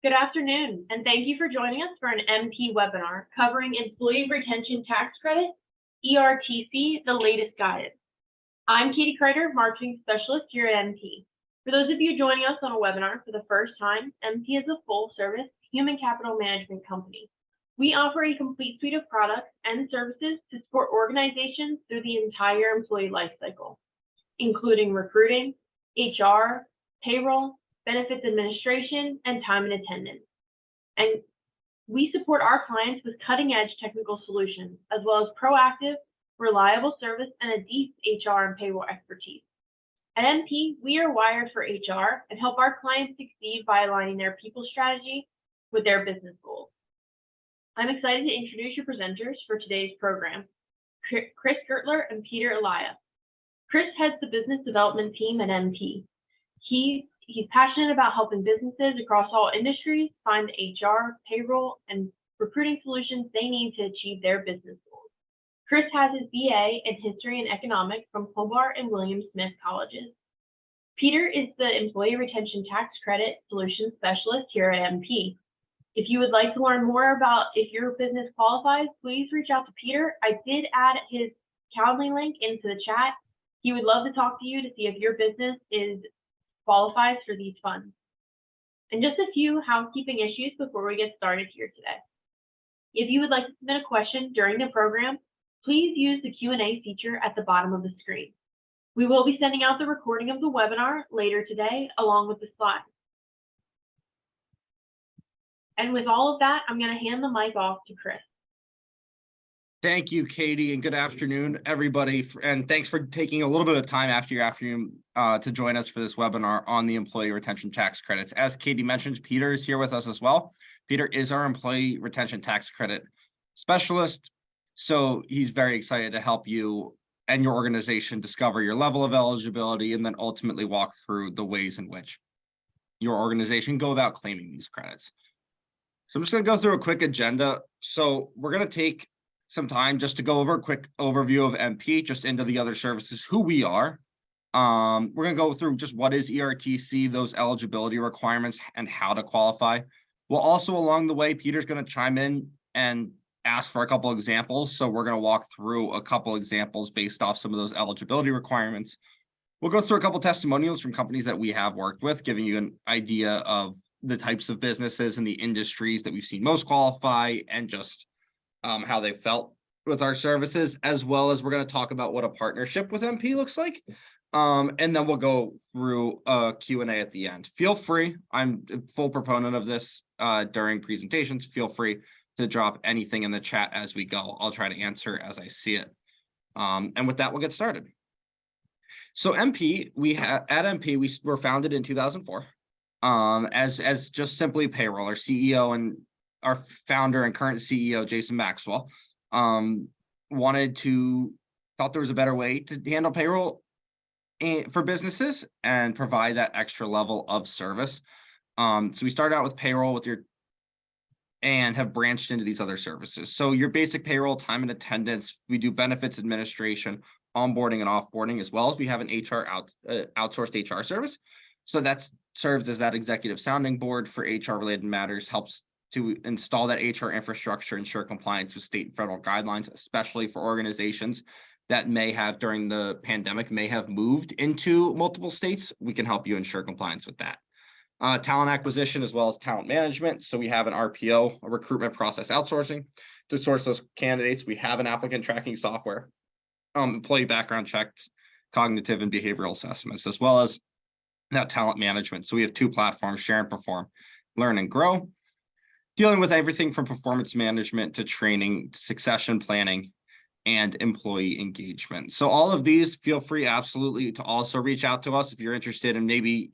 Good afternoon, and thank you for joining us for an MP webinar covering Employee Retention Tax Credit, ERTC, the latest guidance. I'm Katie Kreider, Marketing Specialist here at MP. For those of you joining us on a webinar for the first time, MP is a full-service human capital management company. We offer a complete suite of products and services to support organizations through the entire employee lifecycle, including recruiting, HR, payroll, benefits administration, and time and attendance. And we support our clients with cutting-edge technical solutions, as well as proactive, reliable service and a deep HR and payroll expertise. At MP, we are wired for HR and help our clients succeed by aligning their people strategy with their business goals. I'm excited to introduce your presenters for today's program, Chris Gertler and Peter Elia. Chris heads the business development team at MP. He's passionate about helping businesses across all industries find the HR, payroll, and recruiting solutions they need to achieve their business goals. Chris has his BA in History and Economics from Hobart and William Smith Colleges. Peter is the Employee Retention Tax Credit Solutions Specialist here at MP. If you would like to learn more about if your business qualifies, please reach out to Peter. I did add his Calendly link into the chat. He would love to talk to you to see if your business qualifies for these funds. And just a few housekeeping issues before we get started here today. If you would like to submit a question during the program, please use the Q&A feature at the bottom of the screen. We will be sending out the recording of the webinar later today, along with the slides. And with all of that, I'm going to hand the mic off to Chris. Thank you, Katie, and good afternoon, everybody. And thanks for taking a little bit of time after your afternoon to join us for this webinar on the Employee Retention Tax Credits. As Katie mentioned, Peter is here with us as well. Peter is our Employee Retention Tax Credit Specialist, so he's very excited to help you and your organization discover your level of eligibility and then ultimately walk through the ways in which your organization go about claiming these credits. So I'm just going to go through a quick agenda. So we're going to take some time just to go over a quick overview of MP, just into the other services, who we are. We're going to go through just what is ERTC, those eligibility requirements, and how to qualify. We'll also, along the way, Peter's going to chime in and ask for a couple examples. So we're going to walk through a couple examples based off some of those eligibility requirements. We'll go through a couple testimonials from companies that we have worked with, giving you an idea of the types of businesses and the industries that we've seen most qualify, and just how they felt with our services, as well as we're going to talk about what a partnership with MP looks like. And then we'll go through a Q&A at the end. Feel free, I'm a full proponent of this during presentations. Feel free to drop anything in the chat as we go. I'll try to answer as I see it. And with that, we'll get started. So MP, at MP, we were founded in 2004 as just simply payroll. Our CEO and our founder and current CEO, Jason Maxwell, thought there was a better way to handle payroll for businesses and provide that extra level of service. So we started out with payroll and have branched into these other services. So your basic payroll, time and attendance, we do benefits administration, onboarding and offboarding, as well as we have an outsourced HR service. So that serves as that executive sounding board for HR related matters, helps to install that HR infrastructure, ensure compliance with state and federal guidelines, especially for organizations that may have, during the pandemic, may have moved into multiple states. We can help you ensure compliance with that. Talent acquisition, as well as talent management. So we have an RPO, a recruitment process outsourcing, to source those candidates. We have an applicant tracking software, employee background checks, cognitive and behavioral assessments, as well as now talent management. So we have two platforms: Share and Perform, Learn and Grow, dealing with everything from performance management to training, succession planning, and employee engagement. So all of these, feel free absolutely to also reach out to us if you're interested. And maybe,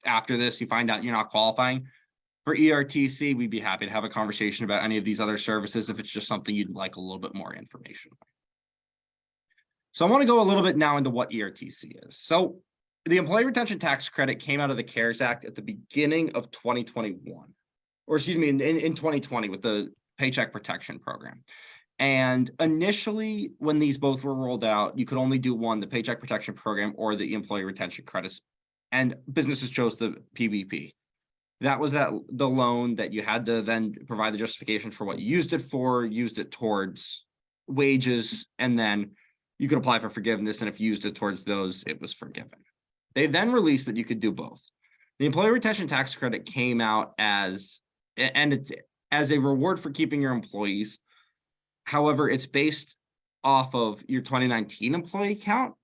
after this, you find out you're not qualifying for ERTC, we'd be happy to have a conversation about any of these other services if it's just something you'd like a little bit more information on. So I want to go a little bit now into what ERTC is. So the Employee Retention Tax Credit came out of the CARES Act at the beginning of 2021. Or excuse me, in 2020 with the Paycheck Protection Program. And initially, when these both were rolled out, you could only do one, the Paycheck Protection Program or the Employee Retention Credits, and businesses chose the PVP. that was the loan that you had to then provide the justification for what you used it for, used it towards wages, and then you could apply for forgiveness. And if you used it towards those, it was forgiven. They then released that you could do both. The employee retention tax credit came out as a reward for keeping your employees. However, it's based off of your 2019 employee count.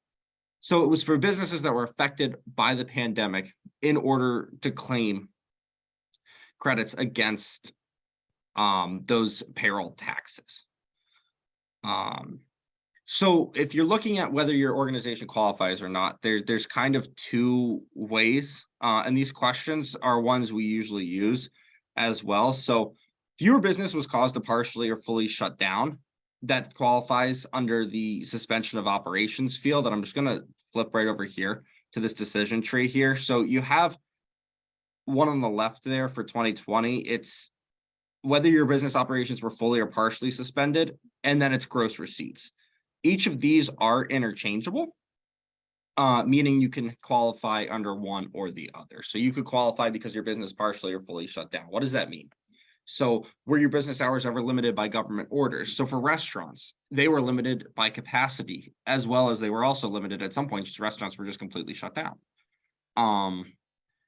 So it was for businesses that were affected by the pandemic in order to claim credits against those payroll taxes. So if you're looking at whether your organization qualifies or not, there's kind of two ways, and these questions are ones we usually use as well. So if your business was caused to partially or fully shut down, that qualifies under the suspension of operations field. And I'm just going to flip right over here to this decision tree here. So you have one on the left there for 2020. It's whether your business operations were fully or partially suspended, and then it's gross receipts. Each of these are interchangeable, meaning you can qualify under one or the other. So you could qualify because your business partially or fully shut down. What does that mean? So were your business hours ever limited by government orders? So for restaurants, they were limited by capacity, as well as they were also limited at some point, just restaurants were just completely shut down.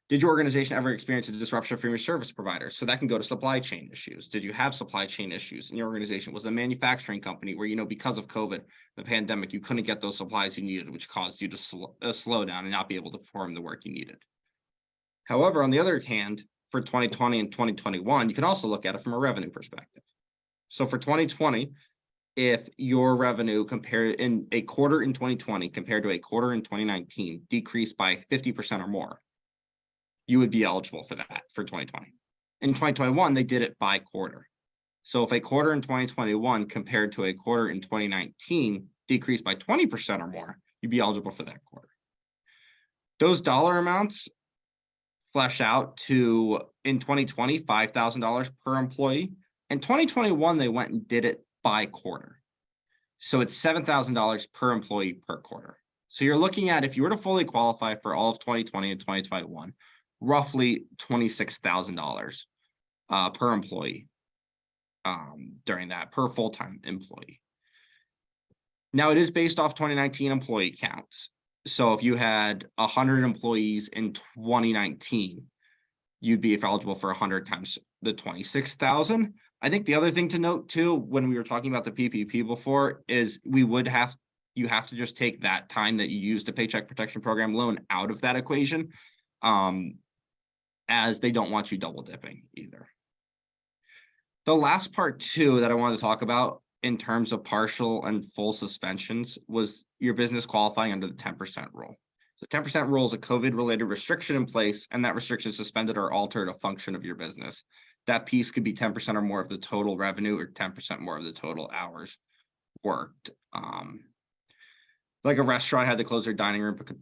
Did your organization ever experience a disruption from your service providers? So that can go to supply chain issues. Did you have supply chain issues in your organization? Was a manufacturing company where, because of COVID, the pandemic, you couldn't get those supplies you needed, which caused you to slow down and not be able to perform the work you needed. However, on the other hand, for 2020 and 2021, you can also look at it from a revenue perspective. So for 2020, if your revenue compared in a quarter in 2020 compared to a quarter in 2019 decreased by 50% or more, you would be eligible for that for 2020. In 2021, they did it by quarter. So if a quarter in 2021 compared to a quarter in 2019 decreased by 20% or more, you'd be eligible for that quarter. Those dollar amounts flesh out to, in 2020, $5,000 per employee. In 2021, they went and did it by quarter. So it's $7,000 per employee per quarter. So you're looking at, if you were to fully qualify for all of 2020 and 2021, roughly $26,000 per employee during that, per full-time employee. Now, it is based off 2019 employee counts. So if you had 100 employees in 2019, you'd be eligible for 100 times the 26,000. I think the other thing to note too, when we were talking about the PPP before, is you have to just take that time that you used the Paycheck Protection Program loan out of that equation, as they don't want you double dipping either. The last part too that I wanted to talk about in terms of partial and full suspensions was your business qualifying under the 10% rule. The 10% rule is a COVID-related restriction in place, and that restriction suspended or altered a function of your business. That piece could be 10% or more of the total revenue or 10% more of the total hours worked. Like a restaurant had to close their dining room, but could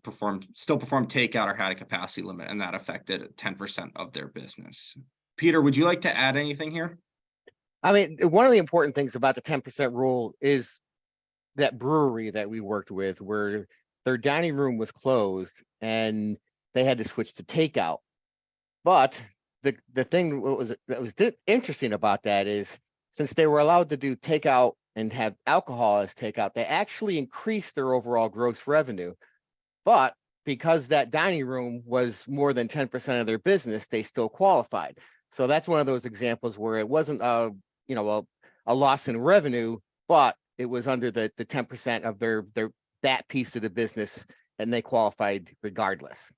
still perform takeout or had a capacity limit, and that affected 10% of their business. Peter, would you like to add anything here? I mean, one of the important things about the 10% rule is that brewery that we worked with, where their dining room was closed and they had to switch to takeout. But the thing that was interesting about that is, since they were allowed to do takeout and have alcohol as takeout, they actually increased their overall gross revenue. But because that dining room was more than 10% of their business, they still qualified. So that's one of those examples where it wasn't a loss in revenue, but it was under the 10% of their that piece of the business, and they qualified regardless.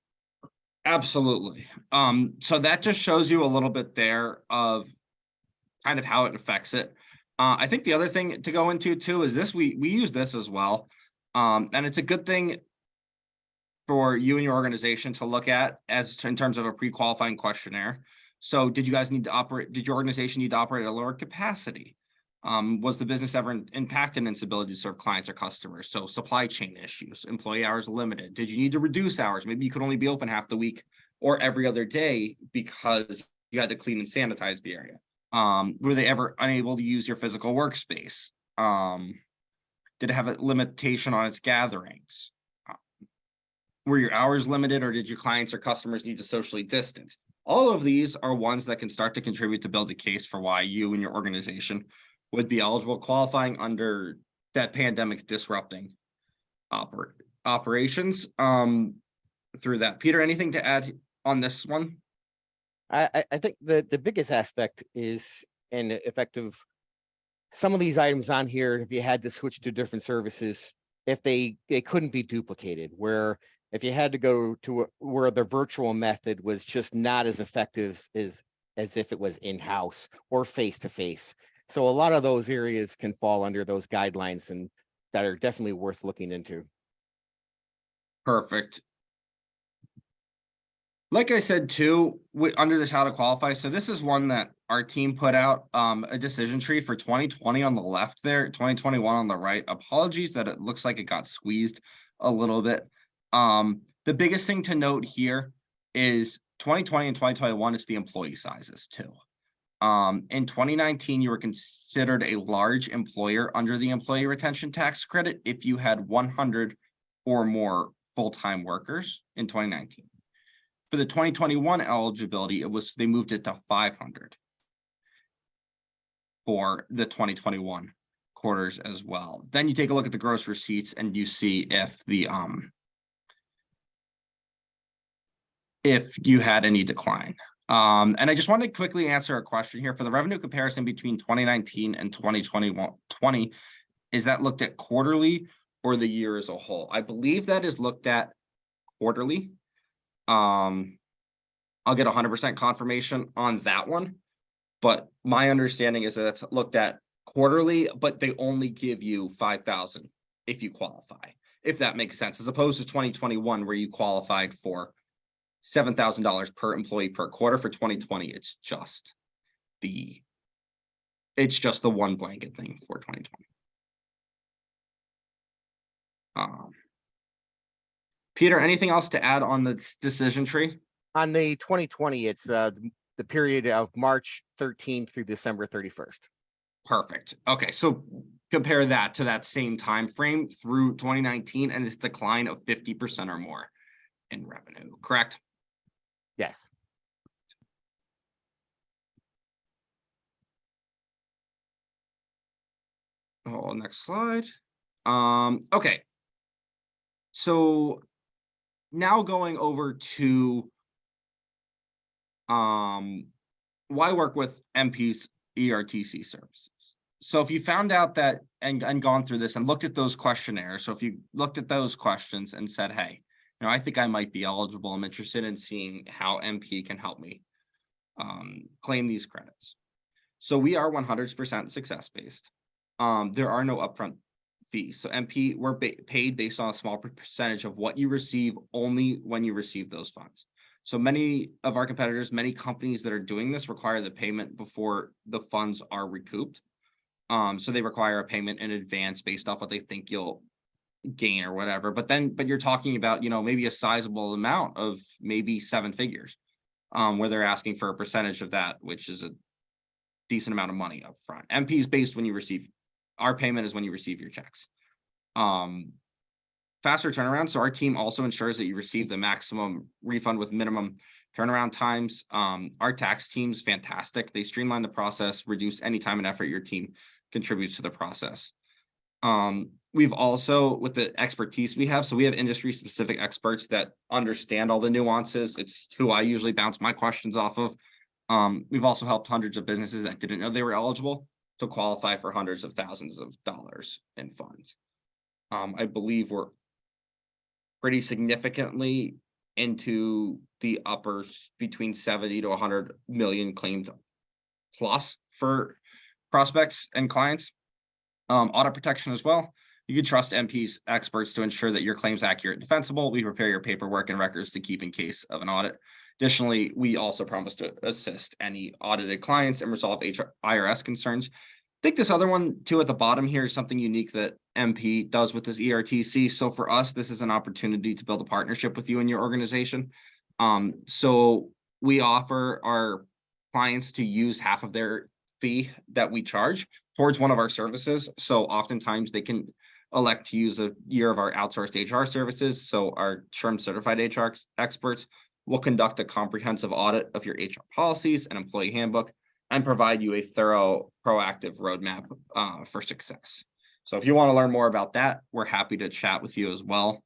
Absolutely. So that just shows you a little bit there of kind of how it affects it. I think the other thing to go into too is this, we use this as well. And it's a good thing for you and your organization to look at in terms of a pre-qualifying questionnaire. So did your organization need to operate at a lower capacity? Was the business ever impacted in its ability to serve clients or customers? So supply chain issues, employee hours limited. Did you need to reduce hours? Maybe you could only be open half the week or every other day because you had to clean and sanitize the area. Were they ever unable to use your physical workspace? Did it have a limitation on its gatherings? Were your hours limited, or did your clients or customers need to socially distance? All of these are ones that can start to contribute to build a case for why you and your organization would be eligible, qualifying under that pandemic disrupting operations through that. Peter, anything to add on this one? I think the biggest aspect is an effective, some of these items on here, if you had to switch to different services, if they couldn't be duplicated, where if you had to go to where the virtual method was just not as effective as if it was in-house or face-to-face. So a lot of those areas can fall under those guidelines and that are definitely worth looking into. Perfect. Like I said too, under this how to qualify, so this is one that our team put out a decision tree for 2020 on the left there, 2021 on the right. Apologies that it looks like it got squeezed a little bit. The biggest thing to note here is 2020 and 2021 is the employee sizes too. In 2019, you were considered a large employer under the employee retention tax credit if you had 100 or more full-time workers in 2019. For the 2021 eligibility, they moved it to 500 for the 2021 quarters as well. Then you take a look at the gross receipts and you see if you had any decline. And I just want to quickly answer a question here for the revenue comparison between 2019 and 2020. Is that looked at quarterly or the year as a whole? I believe that is looked at quarterly. I'll get 100% confirmation on that one, but my understanding is that it's looked at quarterly, but they only give you 5,000 if you qualify, if that makes sense, as opposed to 2021 where you qualified for $7,000 per employee per quarter. For 2020, it's just the one blanket thing for 2020. Peter, anything else to add on the decision tree? On the 2020, it's the period of March 13th through December 31st. Perfect. Okay, so compare that to that same time frame through 2019 and this decline of 50% or more in revenue, correct? Yes. Oh, next slide. Okay. So now going over to why work with MP's ERTC services. So if you found out that and gone through this and looked at those questionnaires, so if you looked at those questions and said, hey, I think I might be eligible, I'm interested in seeing how MP can help me claim these credits. So we are 100% success-based. There are no upfront fees. So MP, we're paid based on a small percentage of what you receive only when you receive those funds. So many of our competitors, many companies that are doing this require the payment before the funds are recouped. So they require a payment in advance based off what they think you'll gain or whatever. But you're talking about, maybe a sizable amount of maybe 7 figures, where they're asking for a percentage of that, which is a decent amount of money up front. MP is based when you receive, our payment is when you receive your checks. Faster turnaround. So our team also ensures that you receive the maximum refund with minimum turnaround times. Our tax team's fantastic. They streamline the process, reduce any time and effort your team contributes to the process. We've also, with the expertise we have, so we have industry specific experts that understand all the nuances. It's who I usually bounce my questions off of. We've also helped hundreds of businesses that didn't know they were eligible to qualify for hundreds of thousands of dollars in funds. I believe we're pretty significantly into the uppers between 70 to 100 million claimed plus for prospects and clients. Audit protection as well. You can trust MP's experts to ensure that your claim's accurate and defensible. We prepare your paperwork and records to keep in case of an audit. Additionally, we also promise to assist any audited clients and resolve IRS concerns. I think this other one too at the bottom here is something unique that MP does with this ERTC. So for us, this is an opportunity to build a partnership with you and your organization. So we offer our clients to use half of their fee that we charge towards one of our services. So oftentimes they can elect to use a year of our outsourced HR services. So our SHRM certified HR experts will conduct a comprehensive audit of your HR policies and employee handbook and provide you a thorough, proactive roadmap for success. So if you want to learn more about that, we're happy to chat with you as well.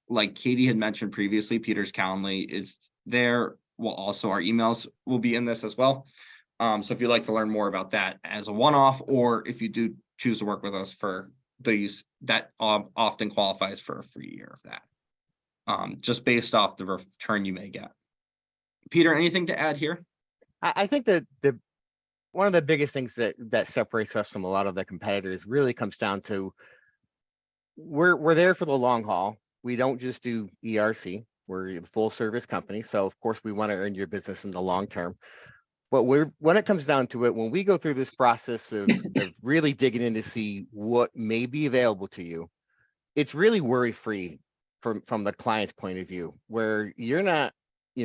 Like Katie had mentioned previously, Peter's Calendly is there. Well, also our emails will be in this as well. So if you'd like to learn more about that as a one-off, or if you do choose to work with us for these, that often qualifies for a free year of that. Just based off the return you may get. Peter, anything to add here? I think that one of the biggest things that separates us from a lot of the competitors really comes down to we're there for the long haul. We don't just do ERC. We're a full service company. So of course we want to earn your business in the long term. But when it comes down to it, when we go through this process of really digging in to see what may be available to you, it's really worry-free from the client's point of view, where you're not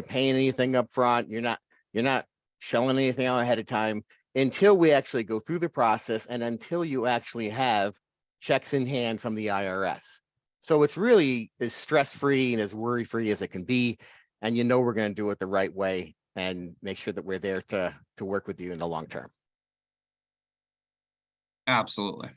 paying anything up front, you're not showing anything out ahead of time until we actually go through the process and until you actually have checks in hand from the IRS. So it's really as stress-free and as worry-free as it can be. And we're going to do it the right way and make sure that we're there to work with you in the long term. Absolutely.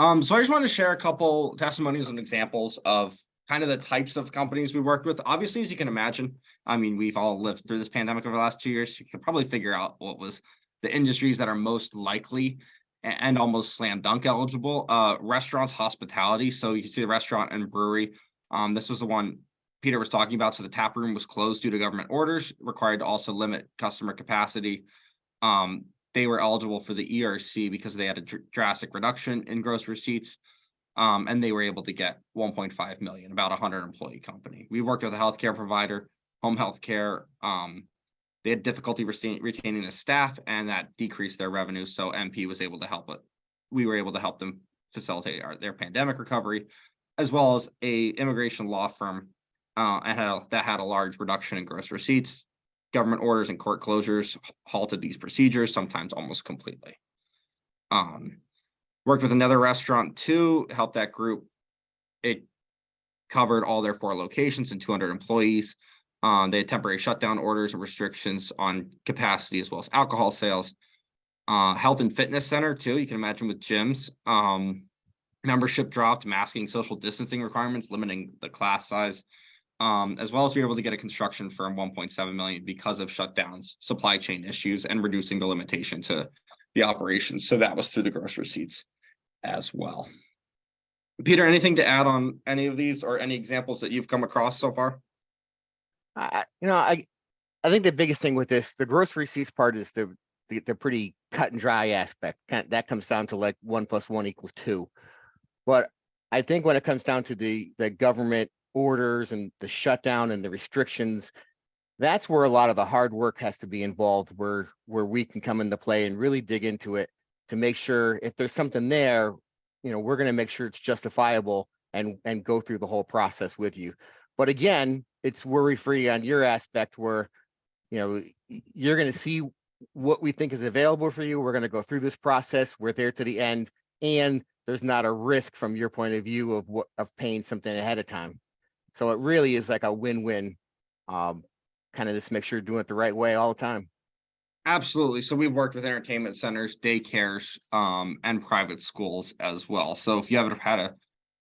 So I just want to share a couple testimonials and examples of kind of the types of companies we worked with. Obviously, as you can imagine, I mean, we've all lived through this pandemic over the last 2 years. You can probably figure out what was the industries that are most likely and almost slam dunk eligible. Restaurants, hospitality. So you can see the restaurant and brewery. This was the one Peter was talking about. So the tap room was closed due to government orders, required to also limit customer capacity. They were eligible for the ERC because they had a drastic reduction in gross receipts. And they were able to get 1.5 million, about 100 employee company. We worked with a healthcare provider, home healthcare. They had difficulty retaining the staff, and that decreased their revenue. So MP was able to help it. We were able to help them facilitate their pandemic recovery, as well as a immigration law firm that had a large reduction in gross receipts. Government orders and court closures halted these procedures, sometimes almost completely. Worked with another restaurant too, helped that group. It covered all their 4 locations and 200 employees. They had temporary shutdown orders and restrictions on capacity as well as alcohol sales. Health and fitness center too, you can imagine with gyms. Membership dropped, masking, social distancing requirements, limiting the class size. As well as we were able to get a construction firm 1.7 million because of shutdowns, supply chain issues, and reducing the limitation to the operations. So that was through the gross receipts as well. Peter, anything to add on any of these or any examples that you've come across so far? I think the biggest thing with this, the gross receipts part, is the pretty cut and dry aspect. That comes down to like 1 + 1 = 2. But I think when it comes down to the government orders and the shutdown and the restrictions, that's where a lot of the hard work has to be involved, where we can come into play and really dig into it to make sure if there's something there, we're going to make sure it's justifiable and go through the whole process with you. But again, it's worry-free on your aspect, where you're going to see what we think is available for you. We're going to go through this process. We're there to the end, and there's not a risk from your point of view of paying something ahead of time. So it really is like a win-win. Kind of just make sure you're doing it the right way all the time. Absolutely. So we've worked with entertainment centers, daycares, and private schools as well. So if you ever had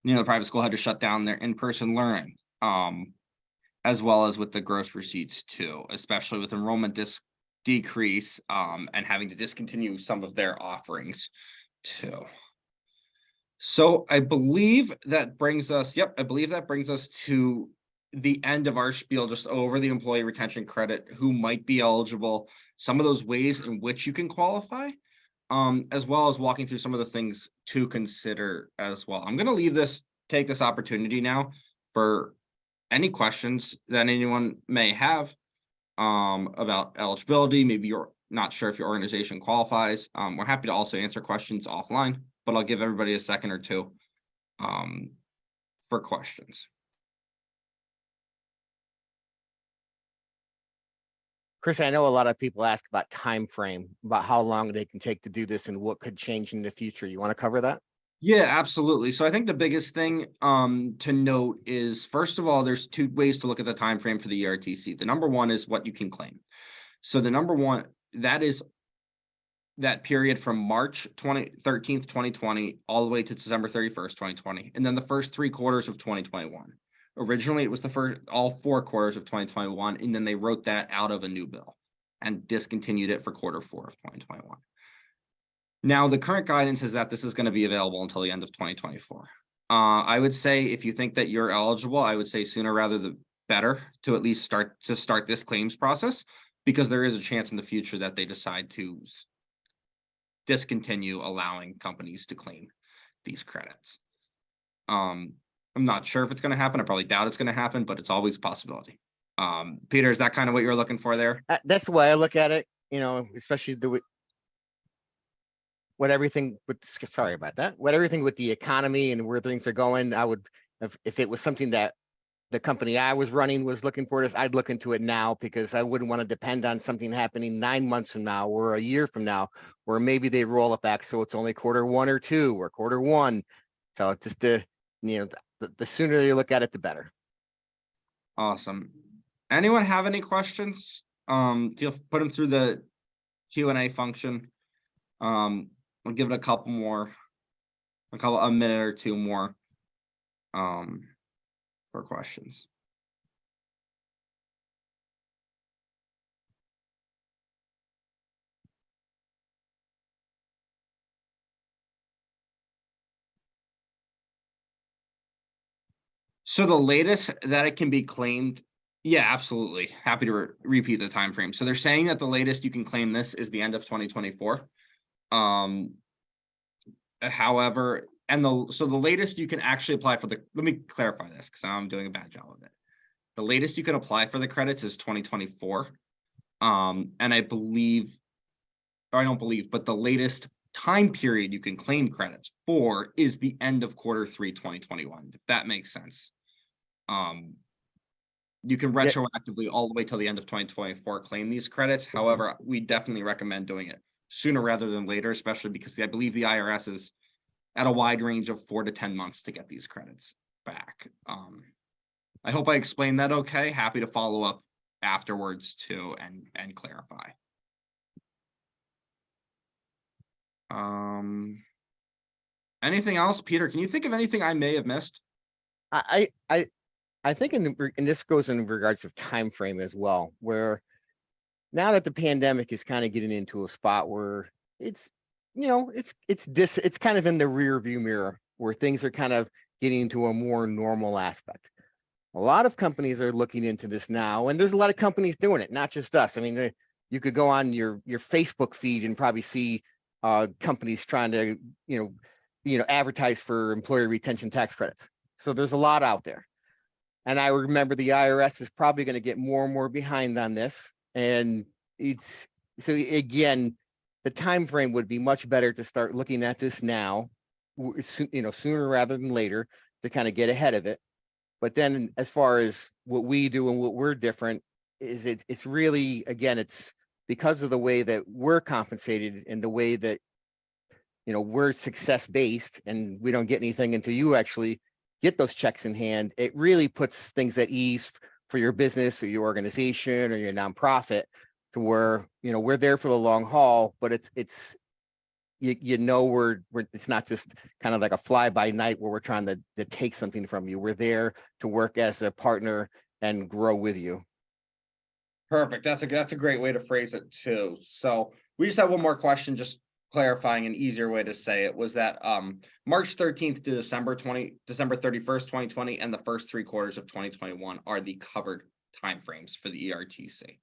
the private school had to shut down their in-person learning, as well as with the gross receipts too, especially with enrollment decrease, and having to discontinue some of their offerings too. So I believe that brings us to the end of our spiel, just over the employee retention credit, who might be eligible, some of those ways in which you can qualify, as well as walking through some of the things to consider as well. I'm going to take this opportunity now for any questions that anyone may have about eligibility. Maybe you're not sure if your organization qualifies. We're happy to also answer questions offline, but I'll give everybody a second or two for questions. Chris, I know a lot of people ask about time frame, about how long they can take to do this and what could change in the future. You want to cover that? Yeah, absolutely. So I think the biggest thing to note is, first of all, there's two ways to look at the time frame for the ERTC. The number one is what you can claim. So the number one, that is that period from March 13th, 2020, all the way to December 31st, 2020, and then the first 3 quarters of 2021. Originally, it was the first all 4 quarters of 2021, and then they wrote that out of a new bill and discontinued it for quarter 4 of 2021. Now, the current guidance is that this is going to be available until the end of 2024. I would say if you think that you're eligible, I would say sooner rather the better to at least start this claims process, because there is a chance in the future that they decide to discontinue allowing companies to claim these credits. I'm not sure if it's going to happen. I probably doubt it's going to happen, but it's always a possibility. Peter, is that kind of what you're looking for there? That's the way I look at it, you know, especially what everything with, sorry about that, what everything with the economy and where things are going, I would, if it was something that the company I was running was looking for this, I'd look into it now, because I wouldn't want to depend on something happening 9 months from now or a year from now, where maybe they roll it back so it's only quarter 1 or 2 or quarter 1. So just the sooner you look at it, the better. Awesome. Anyone have any questions? Put them through the Q&A function. We'll give it a minute or two more for questions. So the latest that it can be claimed, yeah, absolutely. Happy to repeat the time frame. So they're saying that the latest you can claim this is the end of 2024. However, so the latest you can actually apply for let me clarify this, because I'm doing a bad job of it. The latest you can apply for the credits is 2024. And I don't believe, but the latest time period you can claim credits for is the end of quarter 3, 2021, if that makes sense. You can retroactively all the way till the end of 2024 claim these credits. However, we definitely recommend doing it sooner rather than later, especially because I believe the IRS is at a wide range of 4 to 10 months to get these credits back. I hope I explained that okay. Happy to follow up afterwards too and clarify. Anything else, Peter? Can you think of anything I may have missed? I think and this goes in regards of time frame as well, where now that the pandemic is kind of getting into a spot where it's, you know, it's kind of in the rear view mirror, where things are kind of getting into a more normal aspect. A lot of companies are looking into this now, and there's a lot of companies doing it, not just us. I mean, you could go on your Facebook feed and probably see companies trying to, advertise for employee retention tax credits. So there's a lot out there. And I remember the IRS is probably going to get more and more behind on this. And so again, the time frame would be much better to start looking at this now, sooner rather than later, to kind of get ahead of it. But then as far as what we do and what we're different is, it's really, again, it's because of the way that we're compensated and the way that, we're success based, and we don't get anything until you actually get those checks in hand. It really puts things at ease for your business or your organization or your nonprofit, to where, we're there for the long haul, but it's we're it's not just kind of like a fly by night where we're trying to take something from you. We're there to work as a partner and grow with you. Perfect. That's a great way to phrase it too. So we just have one more question, just clarifying an easier way to say it was that March 13th to December 31st, 2020, and the first 3 quarters of 2021 are the covered timeframes for the ERTC.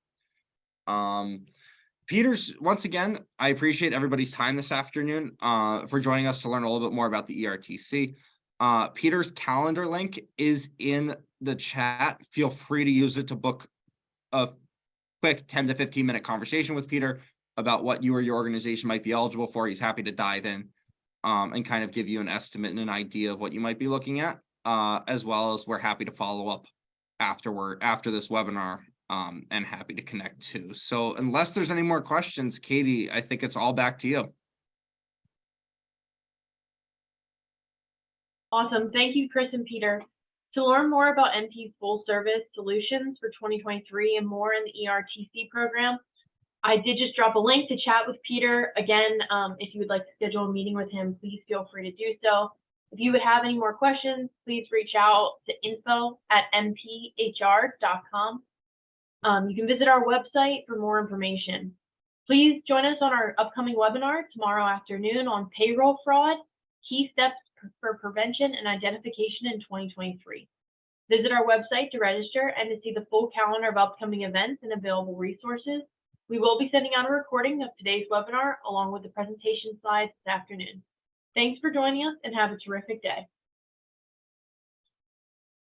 Peters, once again, I appreciate everybody's time this afternoon for joining us to learn a little bit more about the ERTC. Peter's calendar link is in the chat. Feel free to use it to book a quick 10 to 15 minute conversation with Peter about what you or your organization might be eligible for. He's happy to dive in and kind of give you an estimate and an idea of what you might be looking at, as well as we're happy to follow up after this webinar and happy to connect too. So unless there's any more questions, Katie, I think it's all back to you. Awesome. Thank you, Chris and Peter. To learn more about NP's full service solutions for 2023 and more in the ERTC program, I did just drop a link to chat with Peter. Again, if you would like to schedule a meeting with him, please feel free to do so. If you would have any more questions, please reach out to info@mphr.com. You can visit our website for more information. Please join us on our upcoming webinar tomorrow afternoon on payroll fraud, key steps for prevention and identification in 2023. Visit our website to register and to see the full calendar of upcoming events and available resources. We will be sending out a recording of today's webinar along with the presentation slides this afternoon. Thanks for joining us and have a terrific day.